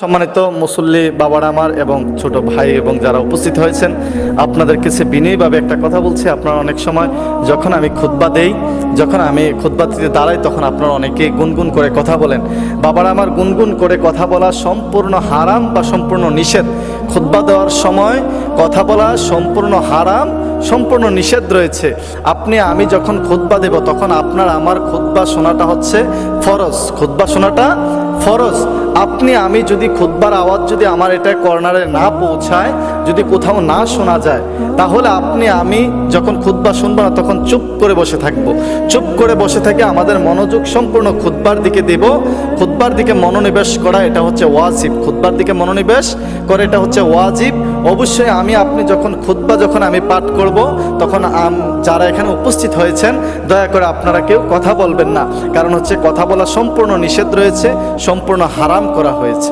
সম্মানিত মুসল্লি বাবারা আমার এবং ছোট ভাই এবং যারা উপস্থিত হয়েছেন, আপনাদের কাছে বিনয়ীভাবে একটা কথা বলছি। আপনারা অনেক সময় যখন আমি খুতবা দেই, যখন আমি খুতবা দিতে দাঁড়াই, তখন আপনারা অনেকে গুনগুন করে কথা বলেন। বাবারা আমার, গুনগুন করে কথা বলা সম্পূর্ণ হারাম বা সম্পূর্ণ নিষেধ। খুতবা দেওয়ার সময় কথা বলা সম্পূর্ণ হারাম, সম্পূর্ণ নিষেধ রয়েছে। আমি যখন খুতবা দেব, তখন আপনার আমার খুতবা শোনাটা হচ্ছে ফরজ। খুতবা শোনাটা ফরজ। আমি যদি খুতবার আওয়াজ যদি আমার এটা কর্নারে না পৌঁছায়, যদি কোথাও না শোনা যায়, তাহলে আমি যখন খুতবা শুনবো না, তখন চুপ করে বসে থাকবো। চুপ করে বসে থেকে আমাদের মনোযোগ সম্পূর্ণ খুতবার দিকে দেব। খুতবার দিকে মনোনিবেশ করা এটা হচ্ছে ওয়াজিব। খুতবার দিকে মনোনিবেশ করে এটা হচ্ছে ওয়াজিব। অবশ্যই আপনি যখন খুতবা আমি পাঠ করব, তখন যারা এখানে উপস্থিত হয়েছেন, দয়া করে আপনারা কেউ কথা বলবেন না। কারণ হচ্ছে কথা বলা সম্পূর্ণ নিষেধ রয়েছে, সম্পূর্ণ হারাম করা হয়েছে।